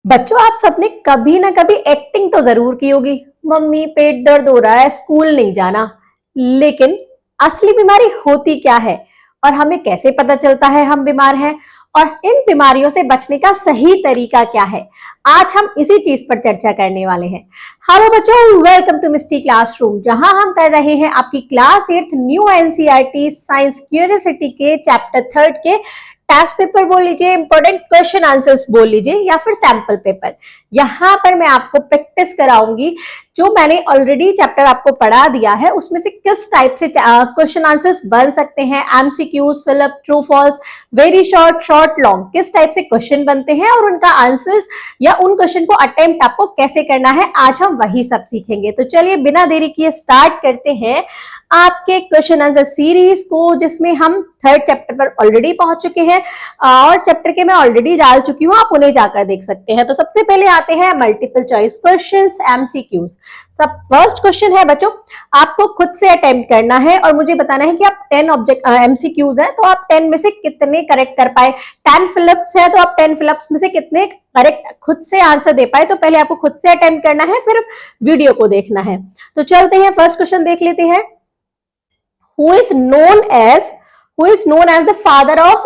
बच्चों, आप सबने कभी ना कभी एक्टिंग तो जरूर की होगी। मम्मी पेट दर्द हो रहा है, स्कूल नहीं जाना। लेकिन असली बीमारी होती क्या है और हमें कैसे पता चलता है हम बीमार हैं, और इन बीमारियों से बचने का सही तरीका क्या है, आज हम इसी चीज पर चर्चा करने वाले हैं। हेलो बच्चों, वेलकम टू मिस्टी क्लासरूम, जहां हम कर रहे हैं आपकी class 8 new NCERT science curiosity के चैप्टर 3 के टेस्ट पेपर बोल लीजिए, इंपॉर्टेंट क्वेश्चन आंसर्स बोल लीजिए, या फिर सैंपल पेपर। यहां पर मैं आपको प्रैक्टिस कराऊंगी जो मैंने ऑलरेडी चैप्टर आपको पढ़ा दिया है, उसमें से किस टाइप से क्वेश्चन आंसर्स बन सकते हैं, MCQs, fill up, true false, very short, short, long, किस टाइप से क्वेश्चन बनते हैं और उनका आंसर्स या उन क्वेश्चन को अटेम्प्ट आपको कैसे करना है, आज हम वही सब सीखेंगे। तो चलिए बिना देरी किए स्टार्ट करते हैं आपके क्वेश्चन आंसर सीरीज को, जिसमें हम 3rd चैप्टर पर ऑलरेडी पहुंच चुके हैं और चैप्टर के मैं ऑलरेडी डाल चुकी हूं, आप उन्हें जाकर देख सकते हैं। तो सबसे पहले आते हैं मल्टीपल चॉइस क्वेश्चंस, एमसीक्यूज। सब फर्स्ट क्वेश्चन है बच्चों, आपको खुद से अटेम्प्ट करना है और मुझे बताना है कि आप 10 ऑब्जेक्ट एमसीक्यूज है तो आप 10 में से कितने करेक्ट कर पाए। 10 फिलिप्स है तो आप 10 फिलिप्स में से कितने करेक्ट खुद से आंसर दे पाए। तो पहले आपको खुद से अटेम्प्ट करना है, फिर वीडियो को देखना है। तो चलते हैं, फर्स्ट क्वेश्चन देख लेते हैं। who is known as the father of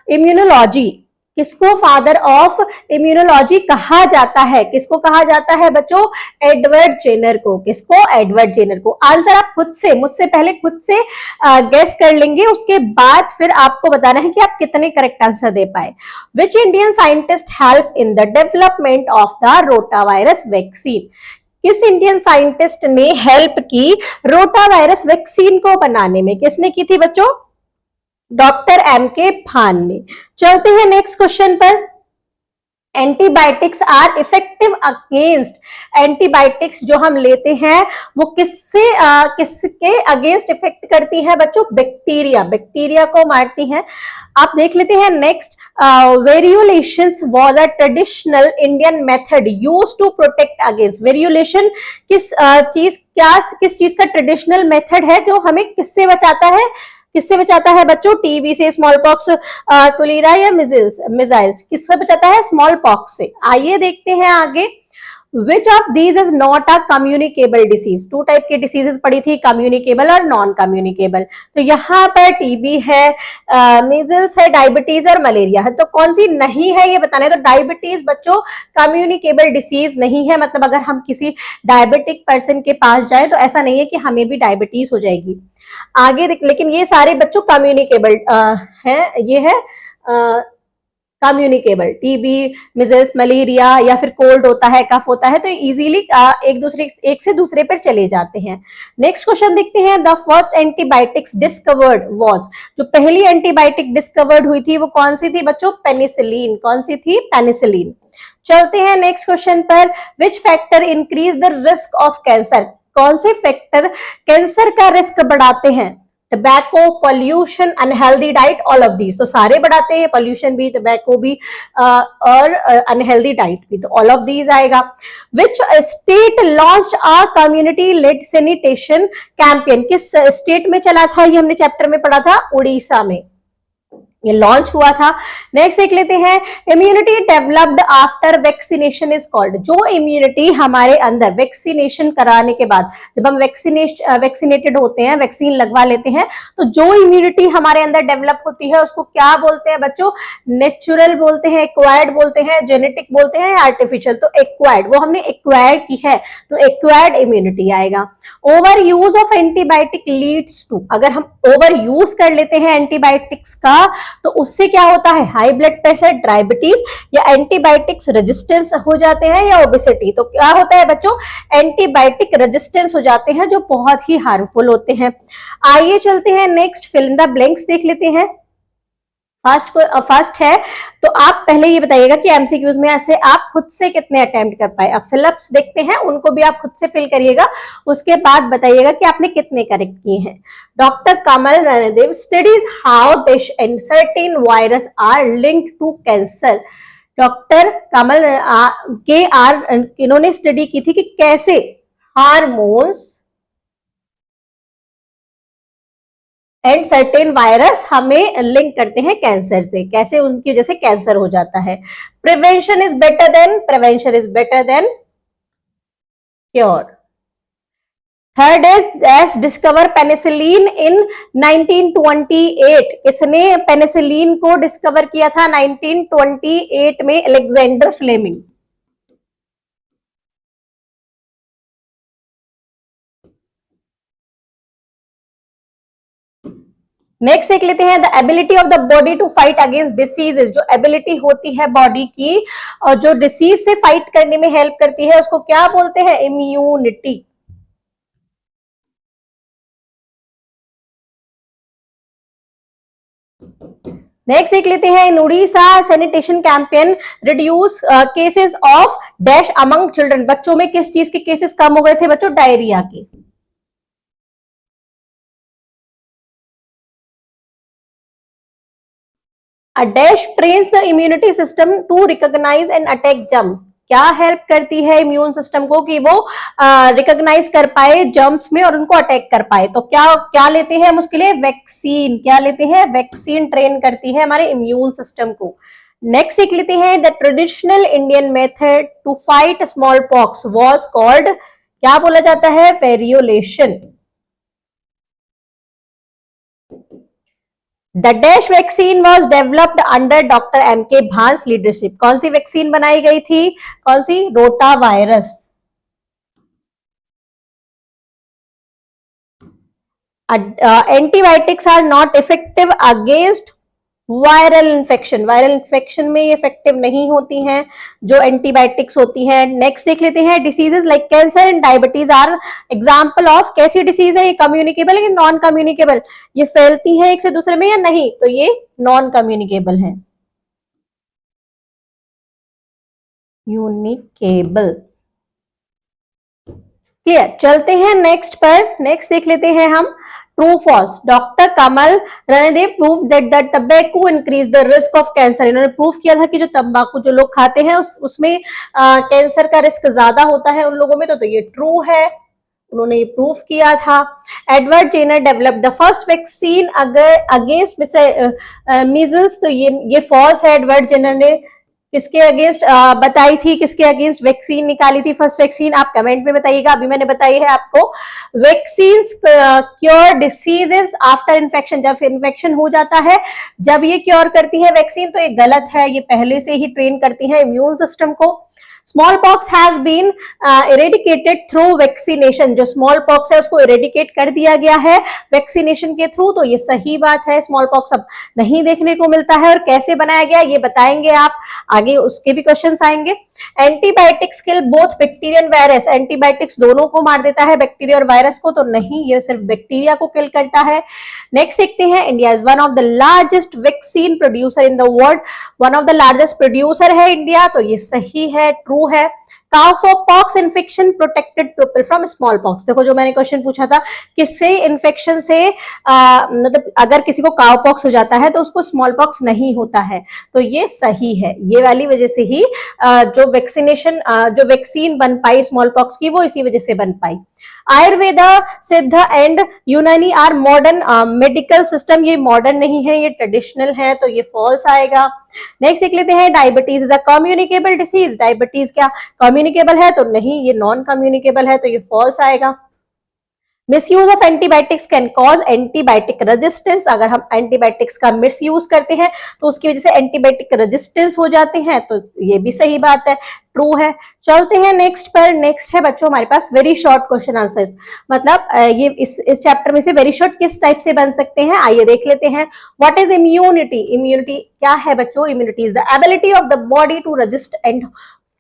immunology? किसको फादर ऑफ इम्यूनोलॉजी कहा जाता है? किसको कहा जाता है बच्चों? एडवर्ड जेनर को। किसको? एडवर्ड जेनर को। आंसर आप खुद से, मुझसे पहले खुद से गेस कर लेंगे, उसके बाद फिर आपको बताना है कि आप कितने करेक्ट आंसर दे पाए। Which Indian scientist help in the development of the rota virus vaccine? किस इंडियन साइंटिस्ट ने हेल्प की रोटा वायरस वैक्सीन को बनाने में? किसने की थी बच्चों? Doctor M K. भान ने। चलते हैं नेक्स्ट क्वेश्चन पर। Antibiotics are effective against, antibiotics जो हम लेते हैं वो किसके अगेंस्ट इफेक्ट करती है बच्चों? बैक्टीरिया, बैक्टीरिया को मारती हैं। आप देख लेते हैं next. Variolations was a traditional Indian method used to protect against. Variolation किस चीज का ट्रेडिशनल मेथड है जो हमें किससे बचाता है? किससे बचाता है बच्चों? टीबी से, स्मॉल पॉक्स, कोलेरा या मिजाइल्स। किससे बचाता है? स्मॉल पॉक्स से। आइए देखते हैं आगे। Which of these is not a communicable disease? 2 type की डिसीजेस पड़ी थी, कम्युनिकेबल और नॉन कम्युनिकेबल। तो यहाँ पर टीबी है, मीजल्स है, डायबिटीज और मलेरिया है। तो कौन सी नहीं है ये बताना है। तो डायबिटीज बच्चों कम्युनिकेबल डिसीज नहीं है, मतलब अगर हम किसी डायबिटिक पर्सन के पास जाए तो ऐसा नहीं है कि हमें भी डायबिटीज हो जाएगी। आगे देख, लेकिन ये सारे बच्चों कम्युनिकेबल है। ये है कम्युनिकेबल। टीबी, मिजल्स, मलेरिया या फिर कोल्ड होता है, कफ होता है, तो इजीली एक से दूसरे पर चले जाते हैं। नेक्स्ट क्वेश्चन देखते हैं। The first antibiotics discovered was, जो पहली एंटीबायोटिक डिस्कवर्ड हुई थी वो कौन सी थी बच्चों? पेनिसिलिन। कौन सी थी? पेनिसिलिन। चलते हैं नेक्स्ट क्वेश्चन पर। Which factor increase the risk of cancer? कौन से फैक्टर कैंसर का रिस्क बढ़ाते हैं? Tobacco, pollution, unhealthy diet, all of these. तो सारे बढ़ाते हैं, पॉल्यूशन भी, टबैको भी और अनहेल्दी डाइट भी, तो ऑल ऑफ दीज आएगा। Which state launched a community lead sanitation campaign? किस स्टेट में चला था? ये हमने चैप्टर में पढ़ा था, उड़ीसा में ये लॉन्च हुआ था। नेक्स्ट देख लेते हैं। Immunity developed after vaccination is called. जो इम्यूनिटी हमारे अंदर वैक्सीनेशन कराने के बाद, जब हम वैक्सीनेटेड होते हैं, वैक्सीन लगवा लेते हैं, तो जो इम्यूनिटी हमारे अंदर डेवलप होती है उसको क्या बोलते हैं बच्चों? नेचुरल बोलते हैं, एक्वायर्ड बोलते हैं, जेनेटिक बोलते हैं, आर्टिफिशियल। तो एक्वायर्ड, वो हमने एक्वायर्ड की है, तो एक्वायर्ड इम्यूनिटी आएगा। Over use of antibiotic leads to, अगर हम ओवर यूज कर लेते हैं एंटीबायोटिक्स का तो उससे क्या होता है? हाई ब्लड प्रेशर, डायबिटीज या एंटीबायोटिक्स रेजिस्टेंस हो जाते हैं, या ओबेसिटी। तो क्या होता है बच्चों? एंटीबायोटिक रेजिस्टेंस हो जाते हैं, जो बहुत ही हार्मफुल होते हैं। आइए चलते हैं next, fill in the blanks देख लेते हैं। फर्स्ट है, तो आप पहले ये बताइएगा कि एमसीक्यूज में ऐसे आप खुद से कितने अटेम्प्ट कर पाए। अब फिलअप्स देखते हैं, उनको भी आप खुद से फिल करिएगा, उसके बाद बताइएगा कि आपने कितने करेक्ट किए हैं। Doctor Kamal Randev studies how dish and certain virus are linked to cancer. Doctor Kamal इन्होंने स्टडी की थी कि कैसे हार्मोन्स एंड सर्टेन वायरस हमें लिंक करते हैं कैंसर से, कैसे उनकी वजह से कैंसर हो जाता है। Prevention is better than cure. Third is dash discover penicillin in 1928। किसने पेनिसिलिन को डिस्कवर किया था 1928 में? Alexander Fleming. नेक्स्ट देख लेते हैं the ability of the body to fight against diseases. जो एबिलिटी होती है बॉडी की और जो डिसीज से फाइट करने में हेल्प करती है उसको क्या बोलते हैं? इम्यूनिटी। नेक्स्ट देख लेते हैं in Orissa sanitation campaign reduce cases of dash among children. बच्चों में किस चीज के केसेस कम हो गए थे बच्चों? डायरिया के। A dash trains the immunity system to recognize and attack germ। क्या हेल्प करती है इम्यून सिस्टम को कि वो रिकॉग्नाइज कर पाए जर्म्स में और उनको अटैक कर पाए। तो क्या क्या लेते हैं हम उसके लिए? वैक्सीन। क्या लेते हैं? वैक्सीन ट्रेन करती है हमारे इम्यून सिस्टम को। नेक्स्ट देख लेते हैं the traditional Indian method to fight small pox was called. क्या बोला जाता है? Variolation. The dash vaccine was developed under doctor M.K. Bhan's leadership. कौन सी वैक्सीन बनाई गई थी? कौन सी? Rota virus. Antibiotics are not effective against viral infection. Viral infection में ये इफेक्टिव नहीं होती हैं जो एंटीबायोटिक्स होती हैं। नेक्स्ट देख लेते हैं diseases like cancer and diabetes are example of. कैसी डिसीज है ये? कम्युनिकेबल है नॉन कम्युनिकेबल? ये फैलती है एक से दूसरे में या नहीं? तो ये नॉन कम्युनिकेबल है। यूनिकेबल। क्लियर। चलते हैं नेक्स्ट पर। नेक्स्ट देख लेते हैं हम true false. Doctor Kamal Ranadive prove that the tobacco increase the risk of cancer. इन्होंने प्रूव किया था कि जो तंबाकू जो लोग खाते हैं उसमें कैंसर का रिस्क ज्यादा होता है उन लोगों में। तो ये ट्रू है, उन्होंने ये प्रूव किया था। Edward Jenner develop the first vaccine against measles. तो ये फॉल्स है। एडवर्ड जेनर ने किसके अगेंस्ट बताई थी? किसके अगेंस्ट वैक्सीन निकाली थी फर्स्ट वैक्सीन? आप कमेंट में बताइएगा। अभी मैंने बताई है आपको। Vaccines cure diseases after infection. जब इन्फेक्शन हो जाता है जब ये क्योर करती है वैक्सीन तो ये गलत है। ये पहले से ही ट्रेन करती है इम्यून सिस्टम को। Small pox has been eradicated through vaccination. जो स्मॉल पॉक्स है उसको इरेडिकेट कर दिया गया है वैक्सीनेशन के थ्रू। तो ये सही बात है। स्मॉल पॉक्स अब नहीं देखने को मिलता है। और कैसे बनाया गया ये बताएंगे आप आगे, उसके भी क्वेश्चंस आएंगे। Antibiotics kill both bacteria and virus. Antibiotics दोनों को मार देता है, बैक्टीरिया और वायरस को तो नहीं, ये सिर्फ बैक्टीरिया को किल करता है। नेक्स्ट देखते हैं India is one of the largest vaccine producer in the world. One of the largest producer है इंडिया। तो ये सही है, ट्रू है। Cowpox infection protected people from small pox. देखो जो मैंने क्वेश्चन पूछा था किससे इन्फेक्शन से, मतलब अगर किसी को काउपॉक्स हो जाता है तो उसको स्मॉल पॉक्स नहीं होता है। तो ये सही है। ये वाली वजह से ही जो वैक्सीन बन पाई स्मॉल पॉक्स की वो इसी वजह से बन पाई। आयुर्वेदा, सिद्ध एंड यूनानी आर मॉडर्न मेडिकल सिस्टम। ये मॉडर्न नहीं है, ये ट्रेडिशनल है। तो ये फॉल्स आएगा। नेक्स्ट देख लेते हैं diabetes is a communicable disease. Diabetes क्या कम्युनिकेबल है? तो नहीं, ये नॉन कम्युनिकेबल है। तो ये फॉल्स आएगा। Misuse of antibiotics can cause antibiotic resistance. अगर हम एंटीबायोटिक्स का मिसयूज करते हैं तो उसकी वजह से एंटीबायोटिक रेजिस्टेंस हो जाते हैं। तो ये भी सही बात है, ट्रू है। चलते हैं नेक्स्ट पर। नेक्स्ट है बच्चों हमारे पास वेरी शॉर्ट क्वेश्चन आंसर्स। मतलब ये इस चैप्टर में से वेरी शॉर्ट किस टाइप से बन सकते हैं आइए देख लेते हैं। What is immunity? इम्यूनिटी क्या है बच्चों? Immunity is the ability of the body to resist and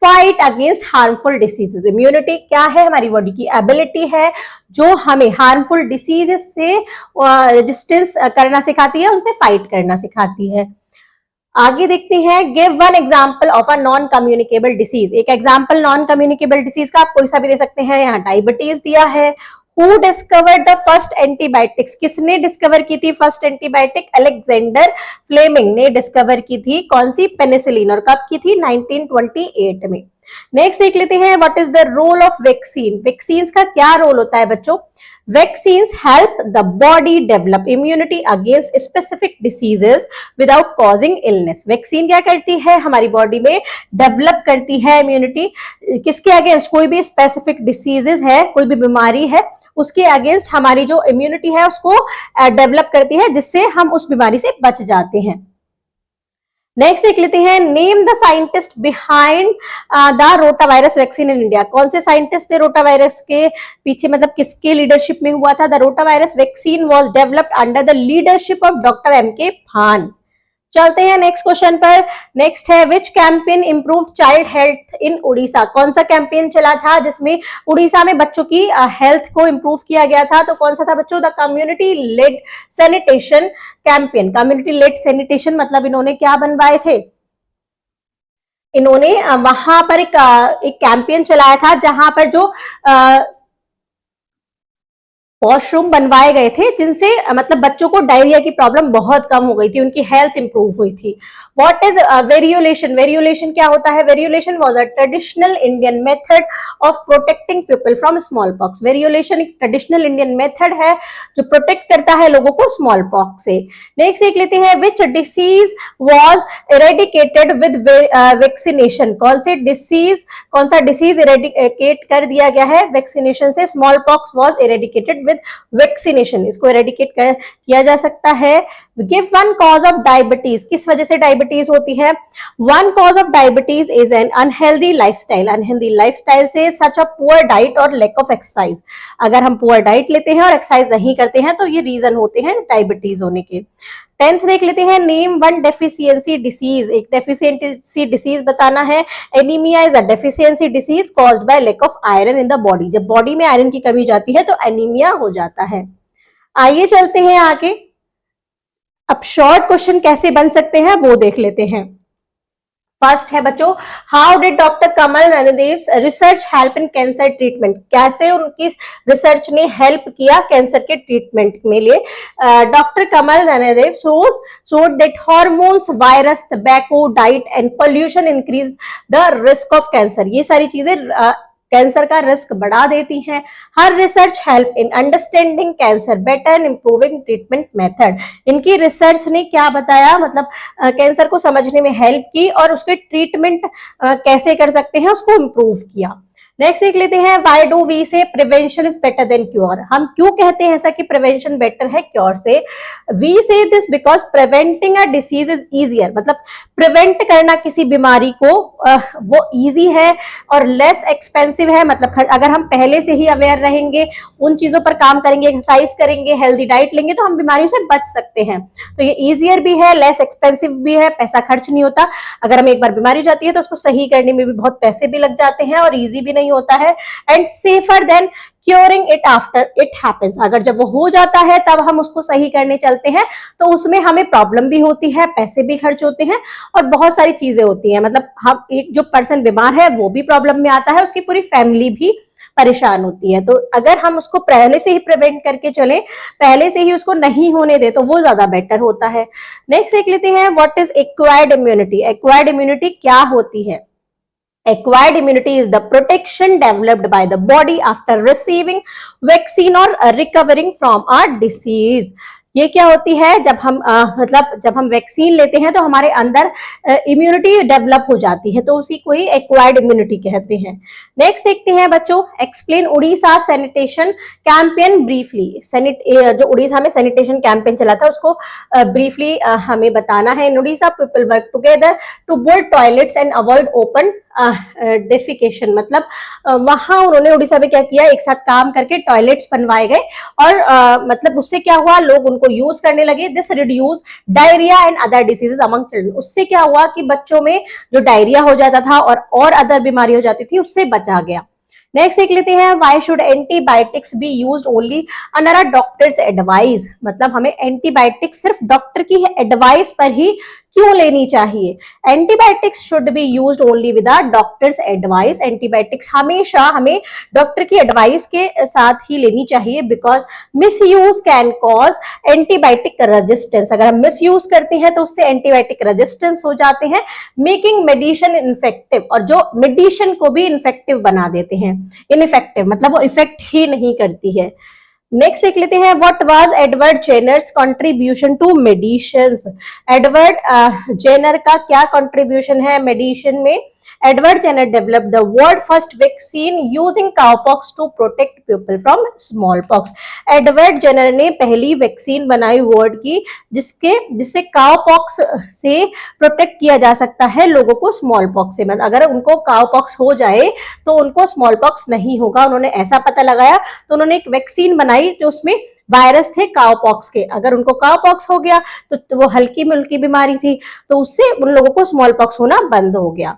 fight against harmful diseases. Immunity क्या है? हमारी बॉडी की एबिलिटी है जो हमें हार्मफुल डिसीजेस से रेजिस्टेंस करना सिखाती है, उनसे फाइट करना सिखाती है। आगे देखते हैं give one example of a non communicable disease. एक एग्जांपल नॉन कम्युनिकेबल डिसीज का आप कोई सा भी दे सकते हैं। यहाँ डायबिटीज दिया है। Who discovered the first antibiotics? किसने डिस्कवर की थी फर्स्ट एंटीबायोटिक? अलेक्जेंडर फ्लेमिंग ने डिस्कवर की थी। कौन सी? पेनिसिलिन। और कब की थी? 1928 में। नेक्स्ट देख लेते हैं what is the role of vaccine. Vaccine का क्या रोल होता है बच्चों? Vaccines help the body develop immunity against specific diseases without causing illness. Vaccine क्या करती है, हमारी बॉडी में डेवलप करती है इम्यूनिटी, किसके अगेंस्ट, कोई भी स्पेसिफिक डिसीजेस है, कोई भी बीमारी है, उसके अगेंस्ट हमारी जो इम्यूनिटी है उसको डेवलप करती है, जिससे हम उस बीमारी से बच जाते हैं। नेक्स्ट देख लेते हैं, name the scientist behind the rota virus vaccine in India. कौन से साइंटिस्ट थे रोटा वायरस के पीछे, मतलब किसके लीडरशिप में हुआ था। The rota virus vaccine was developed under the leadership of doctor M K. भान। चलते हैं नेक्स्ट क्वेश्चन पर। नेक्स्ट है, विच कैंपेन इंप्रूव चाइल्ड हेल्थ इन उड़ीसा। कौन सा कैंपेन चला था जिसमें उड़ीसा में बच्चों की हेल्थ को इंप्रूव किया गया था। तो कौन सा था बच्चों, the community lead sanitation campaign. Community lead sanitation मतलब इन्होंने क्या बनवाए थे, इन्होंने वहां पर एक कैंपेन चलाया था जहां पर जो वॉशरूम बनवाए गए थे, जिनसे मतलब बच्चों को डायरिया की प्रॉब्लम बहुत कम हो गई थी, उनकी हेल्थ इंप्रूव हुई थी। What is वेरियोलेशन। वेरियोलेशन क्या होता है, variolation was a traditional Indian method of protecting people from small pox. Variolation एक ट्रेडिशनल इंडियन मेथड है जो प्रोटेक्ट करता है लोगों को स्मॉल पॉक्स से। नेक्स्ट देख लेते हैं, which disease was eradicated with vaccination. कौन सा डिसीज इरेडिकेट कर दिया गया है वैक्सीनेशन से। Small pox was eradicated with vaccination, इसको इरेडिकेट किया जा सकता है। Give one cause of diabetes. किस वजह से डायबिटीज होती है। One cause of diabetes is an unhealthy lifestyle. Unhealthy lifestyle से सच अ पुअर डाइट और लैक ऑफ एक्सरसाइज। अगर हम पुअर डाइट लेते हैं और एक्सरसाइज नहीं करते हैं तो ये रीजन होते हैं डायबिटीज होने के। 10th देख लेते हैं, नेम वन डेफिशिएंसी डिसीज। एक डेफिशिएंसी डिसीज बताना है। Anaemia is a deficiency disease caused by lack of iron in the body. जब बॉडी में आयरन की कमी हो जाती है तो एनीमिया हो जाता है। आइए चलते हैं आगे, अब शॉर्ट क्वेश्चन कैसे बन सकते हैं वो देख लेते हैं। फर्स्ट है बच्चों, how did doctor Kamal Randev research help in cancer treatment. कैसे उनकी रिसर्च ने हेल्प किया कैंसर के ट्रीटमेंट में लिए। Doctor Kamal Randev showed that hormones, virus, tobacco, diet and pollution increase the risk of cancer. ये सारी चीजें कैंसर का रिस्क बढ़ा देती हैं। हर research help in understanding cancer better and improving treatment method. इनकी रिसर्च ने क्या बताया, मतलब कैंसर को समझने में हेल्प की और उसके ट्रीटमेंट कैसे कर सकते हैं उसको इंप्रूव किया। नेक्स्ट देख लेते हैं, व्हाई डू वी से prevention is better than cure. हम क्यों कहते हैं ऐसा कि प्रिवेंशन बेटर है क्योर से। वी से this because preventing a disease is easier. मतलब प्रिवेंट करना किसी बीमारी को वो इजी है और लेस एक्सपेंसिव है। मतलब अगर हम पहले से ही अवेयर रहेंगे, उन चीजों पर काम करेंगे, एक्सरसाइज करेंगे, हेल्दी डाइट लेंगे तो हम बीमारियों से बच सकते हैं। तो ये इजियर भी है, लेस एक्सपेंसिव भी है, पैसा खर्च नहीं होता। अगर हमें एक बार बीमारी हो जाती है तो उसको सही करने में भी बहुत पैसे भी लग जाते हैं और इजी भी नहीं होता है। And safer than curing it after it happens. अगर जब वो हो जाता है तब हम उसको सही करने चलते हैं तो उसमें हमें प्रॉब्लम भी होती है, पैसे भी खर्च होते हैं और बहुत सारी चीजें होती हैं। मतलब हम एक जो पर्सन बीमार है वो भी प्रॉब्लम में आता है, उसकी पूरी फैमिली भी परेशान होती है। तो अगर हम उसको पहले से ही प्रिवेंट करके चले, पहले से ही उसको नहीं होने दे तो वो ज्यादा बेटर होता है। नेक्स्ट देख लेते हैं, what is acquired immunity. Acquired immunity क्या होती है। Acquired immunity is the protection developed by the body after receiving vaccine or recovering from a disease. ये क्या होती है, जब हम मतलब जब हम वैक्सीन लेते हैं तो हमारे अंदर इम्यूनिटी डेवलप हो जाती है, तो उसी को ही एक्वायर्ड इम्यूनिटी कहते हैं। नेक्स्ट देखते हैं बच्चों, explain Orissa sanitation campaign briefly. जो उड़ीसा में सैनिटेशन कैंपेन चला था उसको ब्रीफली हमें बताना है। In Orissa people work together to build toilets and avoid open defecation. मतलब वहां उन्होंने उड़ीसा में क्या किया, एक साथ काम करके टॉयलेट्स बनवाए गए और मतलब उससे क्या हुआ, लोग उनको यूज करने लगे। This reduce diarrhoea and other diseases among children. उससे क्या हुआ कि बच्चों में जो डायरिया हो जाता था और अदर बीमारी हो जाती थी उससे बचा गया। नेक्स्ट देख लेते हैं, why should antibiotics be used only under a doctor's advice. मतलब हमें एंटीबायोटिक्स सिर्फ डॉक्टर की एडवाइस पर ही क्यों लेनी चाहिए। Antibiotics should be used only with a doctor's advice. Antibiotics हमेशा हमें डॉक्टर की एडवाइस के साथ ही लेनी चाहिए, because misuse can cause antibiotic resistance. अगर हम मिसयूज करते हैं तो उससे एंटीबायोटिक रेजिस्टेंस हो जाते हैं, मेकिंग मेडिसिन इनफेक्टिव, और जो मेडिसिन को भी इनफेक्टिव बना देते हैं। इनइफेक्टिव मतलब वो इफेक्ट ही नहीं करती है। नेक्स्ट देख लेते हैं, what was Edward Jenner's contribution to medicine. Edward Jenner का क्या कंट्रीब्यूशन है मेडिसिन में? Edward Jenner developed the world first vaccine using cowpox to protect people from small pox. Edward Jenner ने पहली वैक्सीन बनाई वर्ल्ड की जिससे काउपॉक्स से प्रोटेक्ट किया जा सकता है लोगों को स्मॉल पॉक्स से। मतलब अगर उनको काउपॉक्स हो जाए तो उनको स्मॉल पॉक्स नहीं होगा, उन्होंने ऐसा पता लगाया तो उन्होंने एक वैक्सीन बनाई जो उसमें वायरस थे काउपॉक्स के। अगर उनको काउपॉक्स हो गया तो वो हल्की मुल्की बीमारी थी, तो उससे उन लोगों को स्मॉल पॉक्स होना बंद हो गया।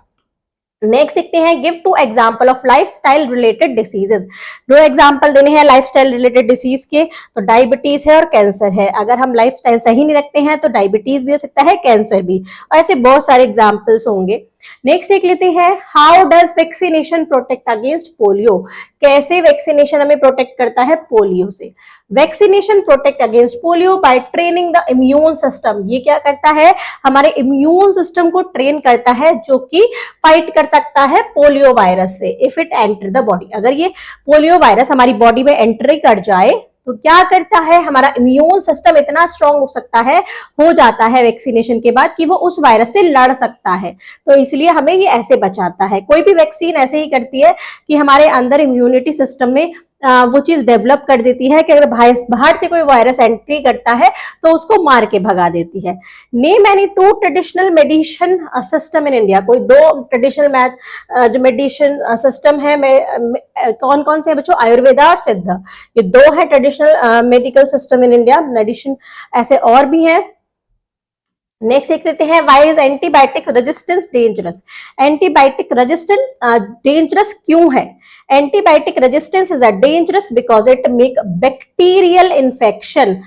नेक्स्ट देखते हैं, give two example of lifestyle related diseases. दो एग्जाम्पल देने हैं लाइफस्टाइल रिलेटेड डिसीज के, तो डायबिटीज है और कैंसर है। अगर हम लाइफस्टाइल सही नहीं रखते हैं तो डायबिटीज भी हो सकता है, कैंसर भी, और ऐसे बहुत सारे एग्जाम्पल्स होंगे। नेक्स्ट देख लेते हैं, how does vaccination protect against polio. कैसे वैक्सीनेशन हमें प्रोटेक्ट करता है पोलियो से? Vaccination protect against polio by training the immune system. ये क्या करता है? हमारे इम्यून सिस्टम को ट्रेन करता है जो कि फाइट कर सकता है पोलियो वायरस से if it enter the body. अगर ये पोलियो वायरस हमारी बॉडी में एंट्री कर जाए तो क्या करता है, हमारा इम्यून सिस्टम इतना स्ट्रांग हो सकता है, हो जाता है वैक्सीनेशन के बाद कि वो उस वायरस से लड़ सकता है। तो इसलिए हमें ये ऐसे बचाता है। कोई भी वैक्सीन ऐसे ही करती है कि हमारे अंदर इम्यूनिटी सिस्टम में वो चीज डेवलप कर देती है कि अगर बाहर से कोई वायरस एंट्री करता है तो उसको मार के भगा देती है। Name any two traditional medicine system in India. कोई दो ट्रेडिशनल जो मेडिसिन सिस्टम है कौन कौन से है बच्चों? आयुर्वेदा और सिद्ध, ये दो है traditional medical system in India. Medicine ऐसे और भी हैं। नेक्स्ट देख लेते हैं, why is antibiotic resistance dangerous. Antibiotic resistance dangerous क्यों है? Antibiotic resistance is a dangerous because it make bacterial infection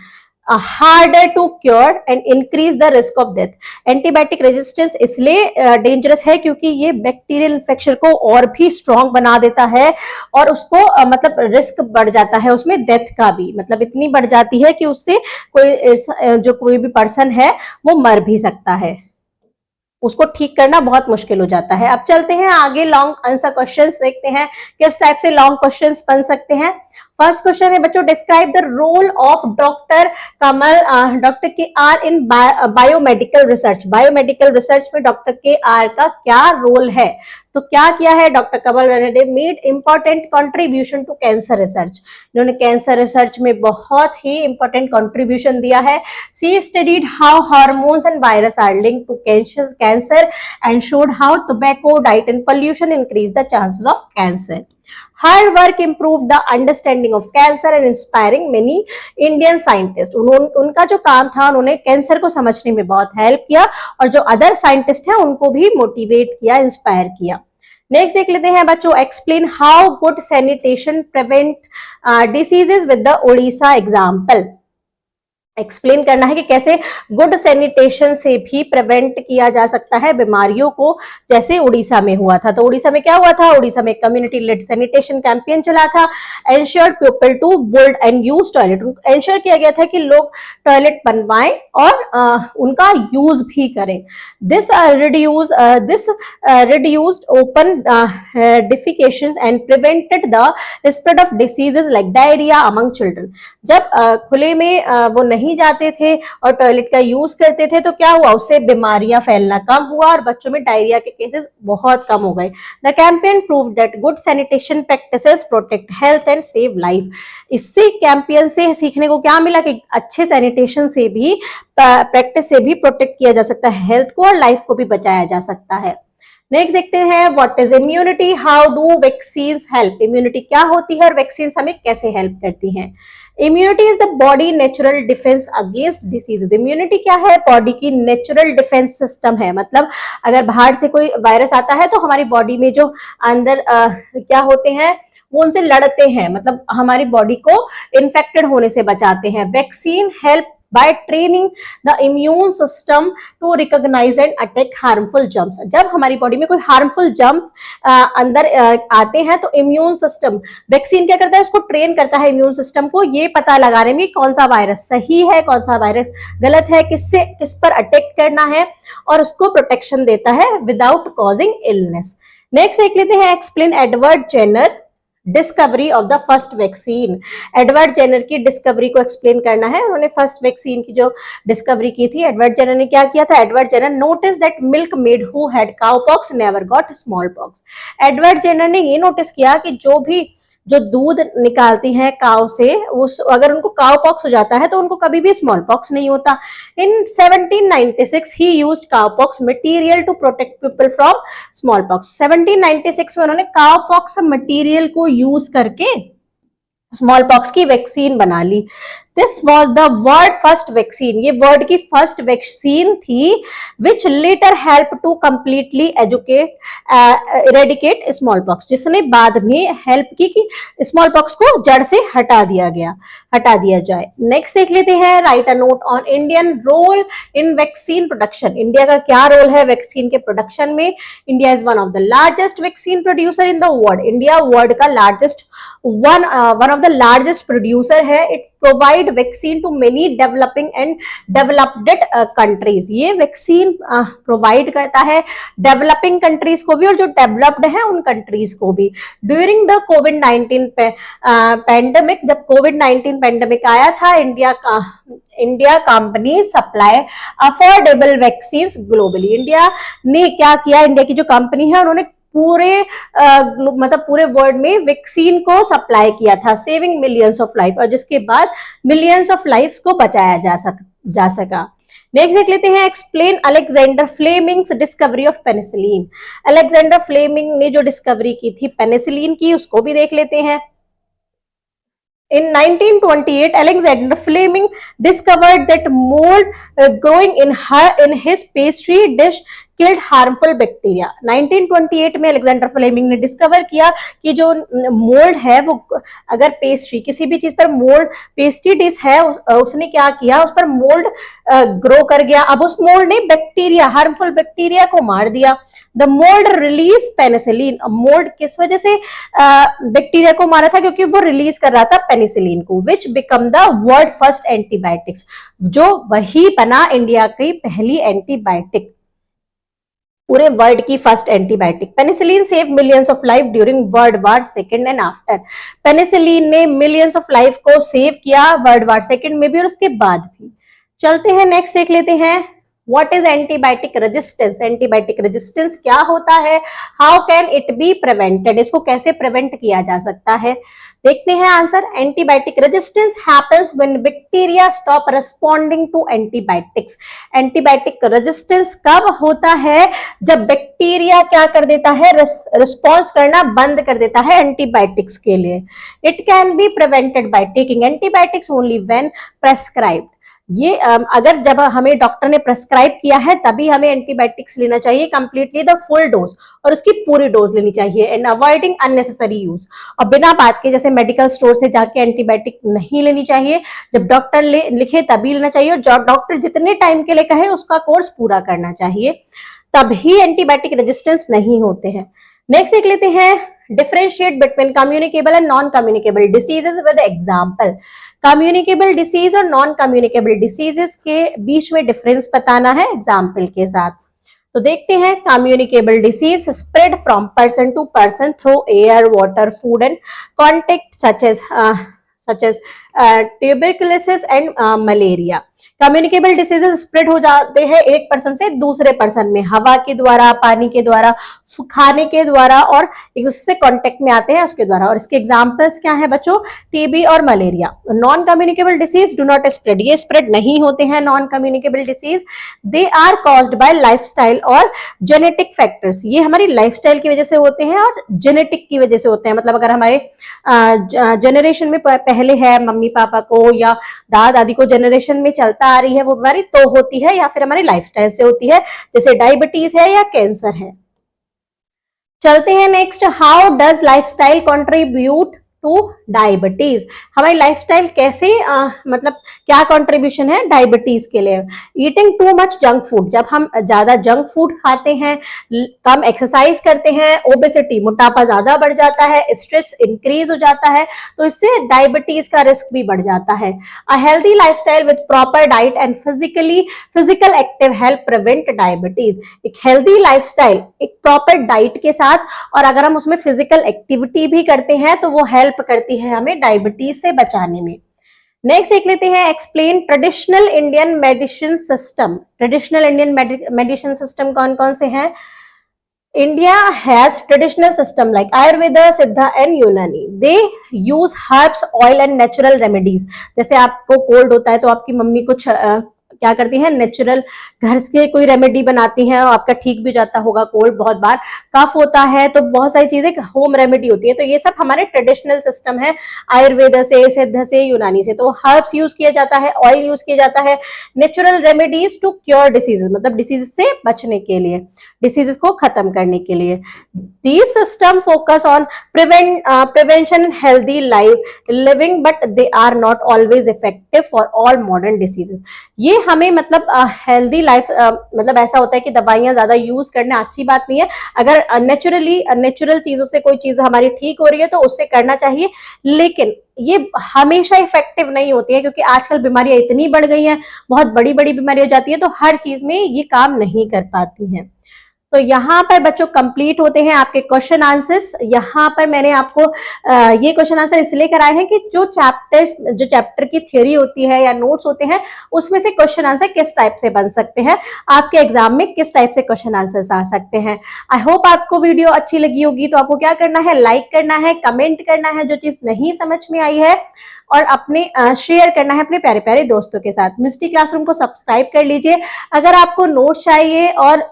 harder to cure and increase the risk of death. Antibiotic resistance इसलिए डेंजरस है क्योंकि ये bacterial infection को और भी strong बना देता है और उसको मतलब रिस्क बढ़ जाता है उसमें डेथ का भी, मतलब इतनी बढ़ जाती है कि उससे कोई भी पर्सन है वो मर भी सकता है, उसको ठीक करना बहुत मुश्किल हो जाता है। अब चलते हैं आगे, लॉन्ग आंसर क्वेश्चंस देखते हैं किस टाइप से लॉन्ग क्वेश्चंस बन सकते हैं। फर्स्ट क्वेश्चन है बच्चों, describe the role of doctor KR in biomedical research. Biomedical research में डॉक्टर KR का क्या रोल है? तो क्या किया है डॉक्टर कमल ने? Made important contribution to cancer research. इन्होंने कैंसर रिसर्च में बहुत ही इंपॉर्टेंट कंट्रीब्यूशन दिया है। She studied how hormones and virus are linked to cancer and showed how tobacco, diet and pollution increase the chances of cancer. Her work improved the understanding of cancer and inspiring many Indian scientists. उनका जो काम था, उन्होंने cancer को समझने में बहुत help किया और जो अदर साइंटिस्ट हैं उनको भी मोटिवेट किया, इंस्पायर किया। नेक्स्ट देख लेते हैं बच्चों, explain how good sanitation prevent diseases with the Odisha example. Explain करना है कि कैसे गुड सैनिटेशन से भी प्रिवेंट किया जा सकता है बीमारियों को, जैसे उड़ीसा में हुआ था। तो उड़ीसा में क्या हुआ था? उड़ीसा में कम्युनिटी लेड सैनिटेशन कैंपेन चला था। Ensured people to build and use toilet. Ensure किया गया था कि लोग टॉयलेट बनवाएं और उनका यूज भी करें। This reduced open defecations and prevented the spread of diseases like diarrhoea among children. जब खुले में वो नहीं जाते थे और टॉयलेट का यूज करते थे तो क्या हुआ? उससे बीमारियां फैलना कम हुआ और बच्चों में डायरिया के केसेस बहुत कम हो गए। The campaign proved that good sanitation practices protect health and save life. इससे कैंपेन से सीखने को क्या मिला कि अच्छे सैनिटेशन से भी, प्रैक्टिस से भी प्रोटेक्ट किया जा सकता है हेल्थ को और लाइफ को भी बचाया जा सकता है। नेक्स्ट देखते हैं, what is immunity, how do vaccines help. Immunity क्या होती है और वैक्सीन्स हमें कैसे हेल्प करती हैं? Immunity is the body natural defence against disease. Immunity क्या है? बॉडी की नेचुरल डिफेंस सिस्टम है। मतलब अगर बाहर से कोई वायरस आता है तो हमारी बॉडी में जो अंदर क्या होते हैं वो उनसे लड़ते हैं, मतलब हमारी बॉडी को इन्फेक्टेड होने से बचाते हैं। Vaccine help by training the immune system to recognize and attack harmful germs। जब हमारी बॉडी में कोई हार्मफुल जर्म्स अंदर आते हैं तो इम्यून सिस्टम, वैक्सीन क्या करता है? उसको ट्रेन करता है इम्यून सिस्टम को ये पता लगाने में कौन सा वायरस सही है, कौन सा वायरस गलत है, किस पर अटैक करना है, और उसको प्रोटेक्शन देता है विदाउट कॉजिंग इलनेस। नेक्स्ट देख लेते हैं, explain Edward Jenner discovery of the first vaccine. Edward Jenner की डिस्कवरी को एक्सप्लेन करना है। उन्होंने फर्स्ट वैक्सीन की जो डिस्कवरी की थी, एडवर्ड जेनर ने क्या किया था? Edward Jenner notice that milkmaid who had cowpox never got small pox. Edward Jenner ने ये नोटिस किया कि जो दूध निकालती हैं काउ से, उस अगर उनको काउ पॉक्स हो जाता है तो उनको कभी भी स्मॉल पॉक्स नहीं होता। In 1796 he used cow pox material to protect people from small pox. 1796 में उन्होंने काउ पॉक्स मटेरियल को यूज करके स्मॉल पॉक्स की वैक्सीन बना ली। This was the world first vaccine, ये वर्ल्ड की फर्स्ट वैक्सीन थी which later help to completely eradicate small pox, जिसने बाद में हेल्प की कि स्मॉल पॉक्स को जड़ से हटा दिया जाए। नेक्स्ट देख लेते हैं, write a note on Indian role in vaccine production. India का क्या रोल है वैक्सीन के प्रोडक्शन में? India is one of the largest vaccine producer in the world. India world का largest one of the largest producer है। It provide vaccine to many developing and developed countries. ये vaccine provide करता है developing countries को भी और जो developed है उन कंट्रीज को भी। ड्यूरिंग द कोविड-19 पैंडेमिक, जब कोविड-19 पैंडेमिक आया था, India company supply affordable vaccine globally. India ने क्या किया? इंडिया की जो कंपनी है उन्होंने पूरे वर्ल्ड में वैक्सीन को सप्लाई किया था, सेविंग मिलियंस ऑफ लाइफ, और जिसके बाद मिलियंस ऑफ लाइफ्स को बचाया जा सका। नेक्स्ट देख लेते हैं, explain Alexander Fleming's discovery of penicillin. Alexander Fleming ने जो डिस्कवरी की थी पेनिसिलिन की, उसको भी देख लेते हैं। In 1928, Alexander Fleming discovered that mold growing in his pastry dish killed harmful bacteria. 1928 में अलेक्जेंडर फ्लेमिंग ने डिस्कवर किया कि जो मोल्ड है वो अगर पेस्ट्री, किसी भी चीज पर मोल्ड, पेस्ट्री डिश है उसने क्या किया, उस पर मोल्ड ग्रो कर गया। अब उस मोल्ड ने बैक्टीरिया, हार्मफुल बैक्टीरिया को मार दिया। The mould release penicillin. Mould किस वजह से बैक्टीरिया को मारा था? क्योंकि वो रिलीज कर रहा था पेनिसिलिन को, विच become the world first antibiotics, जो वही बना इंडिया की पहली एंटीबायोटिक, पूरे वर्ल्ड की first antibiotic. Penicillin save millions of life during world war second and after. Penicillin ने मिलियंस ऑफ लाइफ को सेव किया वर्ल्ड वार सेकेंड में भी और उसके बाद भी। चलते हैं नेक्स्ट देख लेते हैं, what is antibiotic resistance. Antibiotic resistance क्या होता है? How can it be prevented, इसको कैसे प्रिवेंट किया जा सकता है? देखते हैं answer. Antibiotic resistance happens when bacteria stop responding to antibiotics. Antibiotic resistance कब होता है? जब बैक्टीरिया क्या कर देता है, रिस्पॉन्स करना बंद कर देता है एंटीबायोटिक्स के लिए। It can be prevented by taking antibiotics only when prescribed. ये अगर जब हमें डॉक्टर ने प्रेस्क्राइब किया है तभी हमें एंटीबायोटिक्स लेना चाहिए, कंप्लीटली द फुल डोज, और उसकी पूरी डोज लेनी चाहिए, एंड अवॉइडिंग अननेसेसरी यूज। और बिना बात के जैसे मेडिकल स्टोर से जाके एंटीबायोटिक नहीं लेनी चाहिए, जब डॉक्टर लिखे तभी लेना चाहिए, और डॉक्टर जितने टाइम के लिए कहे उसका कोर्स पूरा करना चाहिए, तभी एंटीबायोटिक रेजिस्टेंस नहीं होते हैं। नेक्स्ट देख लेते हैं, differentiate between communicable and non communicable diseases with example. Communicable disease और नॉन कम्युनिकेबल डिसीजेस के बीच में डिफरेंस बताना है एग्जांपल के साथ। तो देखते हैं, communicable disease spread from person to person through air, water, food and contact such as tuberculosis and malaria. Communicable diseases spread हो जाते हैं एक पर्सन से दूसरे पर्सन में, हवा के द्वारा, पानी के द्वारा, खाने के द्वारा, और एक दूसरे से कांटेक्ट में आते हैं उसके द्वारा। और इसके एग्जांपल्स क्या है बच्चों? टीबी और malaria. Non communicable disease do not spread, ये स्प्रेड नहीं होते हैं non communicable disease. They are caused by lifestyle और जेनेटिक फैक्टर्स। ये हमारी लाइफस्टाइल की वजह से होते हैं और जेनेटिक की वजह से होते हैं। मतलब अगर हमारे जनरेशन में पहले है, मम्मी पापा को या दादा दादी को जनरेशन में चलता आ रही है, वो बीमारी तो होती है, या फिर हमारी लाइफस्टाइल से होती है, जैसे डायबिटीज है या कैंसर है। चलते हैं next, how does lifestyle contribute two diabetes. हमारी लाइफस्टाइल कैसे मतलब क्या कंट्रीब्यूशन है डायबिटीज के लिए। Eating too much junk food, जब हम ज्यादा जंक फूड खाते हैं, कम एक्सरसाइज करते हैं, ओबेसिटी मोटापा ज्यादा बढ़ जाता है, स्ट्रेस इंक्रीज हो जाता है, तो इससे डायबिटीज का रिस्क भी बढ़ जाता है। A healthy lifestyle with proper diet and physical active help prevent diabetes. एक हेल्दी लाइफस्टाइल एक प्रॉपर डाइट के साथ, और अगर हम उसमें फिजिकल एक्टिविटी भी करते हैं तो वो हेल्प करती है हमें डायबिटीज से बचाने में। नेक्स्ट देख लेते हैं, explain traditional Indian medicine system. Traditional Indian medicine system कौन कौन से हैं? India has traditional system like Ayurveda, Siddha and Unani. They use herbs, oil and natural remedies. जैसे आपको कोल्ड होता है तो आपकी मम्मी कुछ क्या करती है, नेचुरल घर से कोई रेमेडी बनाती हैं और आपका ठीक भी जाता होगा कोल्ड। बहुत बार कफ होता है तो बहुत सारी चीजें होम रेमेडी होती है, तो ये सब हमारे ट्रेडिशनल सिस्टम है, आयुर्वेद से, सिद्ध से, यूनानी से। तो हर्ब्स यूज किया जाता है, ऑयल यूज किया जाता है, natural remedies to cure diseases, मतलब डिसीज से बचने के लिए, डिसीजेस को खत्म करने के लिए। These system focus on prevention and healthy living, but they are not always effective for all modern diseases. ये हमें मतलब हेल्दी लाइफ मतलब ऐसा होता है कि दवाइयां ज्यादा यूज करना अच्छी बात नहीं है। अगर नेचुरल चीजों से कोई चीज हमारी ठीक हो रही है तो उससे करना चाहिए, लेकिन ये हमेशा इफेक्टिव नहीं होती है, क्योंकि आजकल बीमारियां इतनी बढ़ गई हैं, बहुत बड़ी बड़ी बीमारी हो जाती है, तो हर चीज में ये काम नहीं कर पाती हैं। तो यहाँ पर बच्चों कंप्लीट होते हैं आपके क्वेश्चन आंसर्स। यहाँ पर मैंने आपको ये क्वेश्चन आंसर इसलिए कराए हैं कि जो चैप्टर की थ्योरी होती है या नोट्स होते हैं, उसमें से क्वेश्चन आंसर किस टाइप से बन सकते हैं, आपके एग्जाम में किस टाइप से क्वेश्चन आंसर आ सकते हैं। आई होप आपको वीडियो अच्छी लगी होगी। तो आपको क्या करना है, लाइक करना है, कमेंट करना है जो चीज नहीं समझ में आई है, और अपने शेयर करना है अपने प्यारे प्यारे दोस्तों के साथ। मिस्टी क्लासरूम को सब्सक्राइब कर लीजिए। अगर आपको नोट्स चाहिए और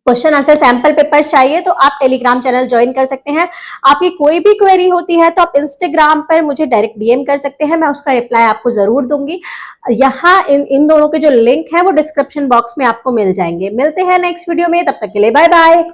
क्वेश्चन आंसर सैंपल पेपर चाहिए तो आप टेलीग्राम चैनल ज्वाइन कर सकते हैं। आपकी कोई भी क्वेरी होती है तो आप इंस्टाग्राम पर मुझे डायरेक्ट डीएम कर सकते हैं, मैं उसका रिप्लाई आपको जरूर दूंगी। यहाँ इन दोनों के जो लिंक है वो डिस्क्रिप्शन बॉक्स में आपको मिल जाएंगे। मिलते हैं नेक्स्ट वीडियो में, तब तक के लिए बाय बाय।